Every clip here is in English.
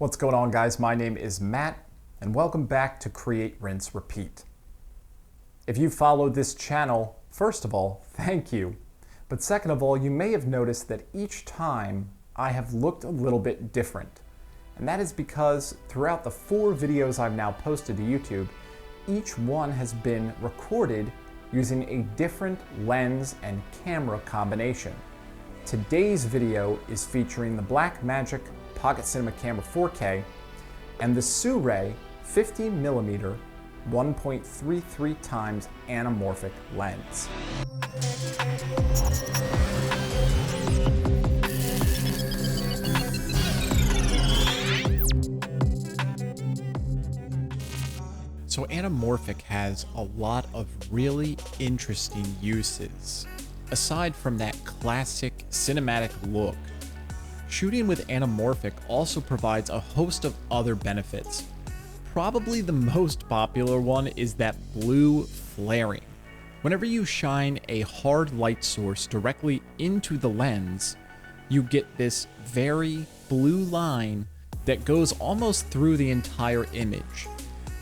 What's going on, guys? My name is Matt, and welcome back to Create, Rinse, Repeat. If you followed this channel, first of all, thank you. But second of all, you may have noticed that each time I have looked a little bit different. And that is because throughout the 4 videos I've now posted to YouTube, each one has been recorded using a different lens and camera combination. Today's video is featuring the Blackmagic Pocket Cinema Camera 4K and the Suray 50mm 1.33x anamorphic lens. So anamorphic has a lot of really interesting uses. Aside from that classic cinematic look, shooting with anamorphic also provides a host of other benefits. Probably the most popular one is that blue flaring. Whenever you shine a hard light source directly into the lens, you get this very blue line that goes almost through the entire image.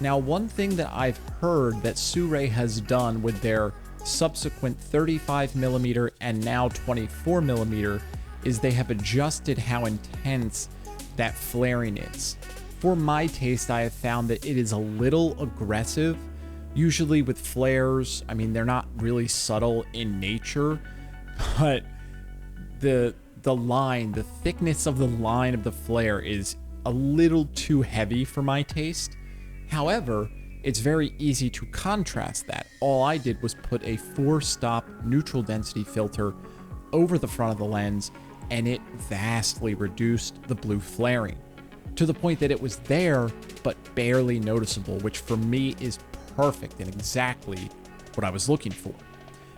Now, one thing that I've heard that Suray has done with their subsequent 35mm and now 24mm is they have adjusted how intense that flaring is. For my taste, I have found that it is a little aggressive. Usually with flares, I mean, they're not really subtle in nature, but the line, the thickness of the line of the flare is a little too heavy for my taste. However, it's very easy to contrast that. All I did was put a 4-stop neutral density filter over the front of the lens, and it vastly reduced the blue flaring to the point that it was there but barely noticeable, which for me is perfect and exactly what I was looking for.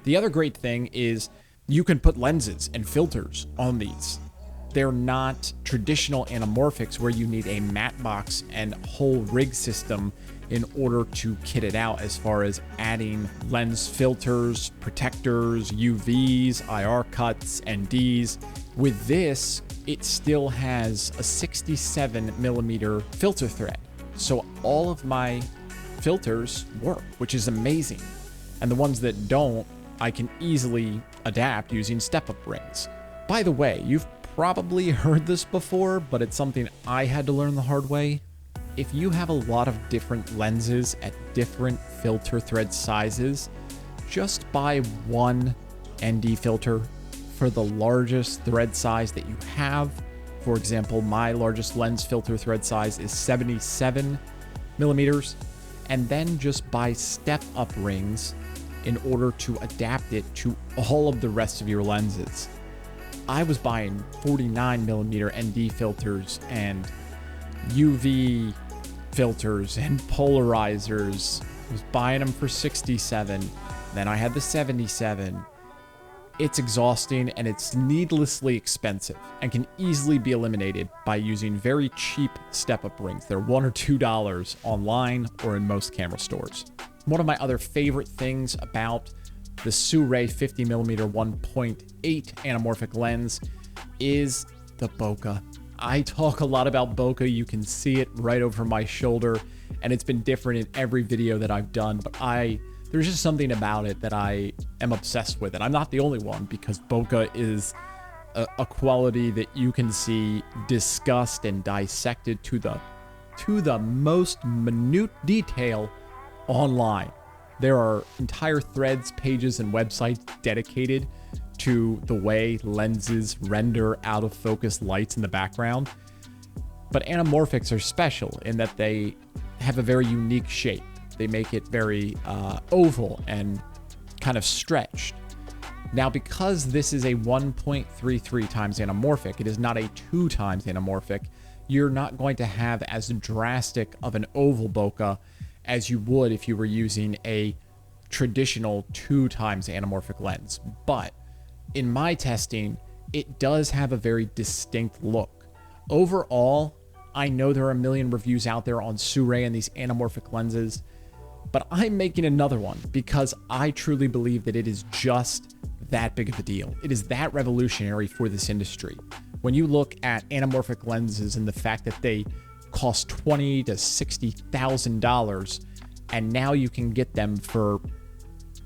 The other great thing is you can put lenses and filters on these. They're not traditional anamorphics where you need a matte box and whole rig system in order to kit it out as far as adding lens filters, protectors, UVs, IR cuts, NDs. With this, it still has a 67mm filter thread. So all of my filters work, which is amazing. And the ones that don't, I can easily adapt using step-up rings. By the way, you've probably heard this before, but it's something I had to learn the hard way. If you have a lot of different lenses at different filter thread sizes, just buy one ND filter for the largest thread size that you have. For example, my largest lens filter thread size is 77mm, and then just buy step-up rings in order to adapt it to all of the rest of your lenses. I was buying 49mm ND filters and UV filters and polarizers. I was buying them for 67. Then I had the 77. It's exhausting and it's needlessly expensive and can easily be eliminated by using very cheap step-up rings. They're $1 or $2 online or in most camera stores. One of my other favorite things about the Suray 50mm 1.8 anamorphic lens is the bokeh. I talk a lot about bokeh. You can see it right over my shoulder, and it's been different in every video that I've done, but there's just something about it that I am obsessed with, and I'm not the only one, because bokeh is a quality that you can see discussed and dissected to the most minute detail online. There are entire threads, pages, and websites dedicated to the way lenses render out of focus lights in the background. But anamorphics are special in that they have a very unique shape. They make it very oval and kind of stretched. Now, because this is a 1.33x anamorphic, it is not a 2x anamorphic, you're not going to have as drastic of an oval bokeh as you would if you were using a traditional 2x anamorphic lens. But in my testing, it does have a very distinct look. Overall, I know there are a million reviews out there on Suray and these anamorphic lenses, but I'm making another one because I truly believe that it is just that big of a deal. It is that revolutionary for this industry. When you look at anamorphic lenses and the fact that they cost $20,000 to $60,000, and now you can get them for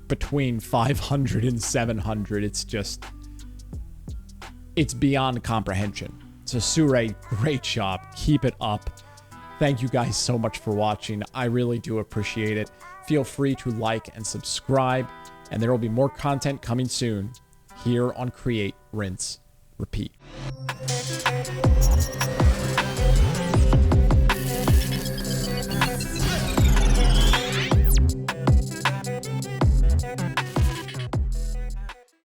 between $500 and $700, it's beyond comprehension. So Suray, great job. Keep it up. Thank you guys so much for watching. I really do appreciate it. Feel free to like and subscribe, and there will be more content coming soon here on Create, Rinse, Repeat.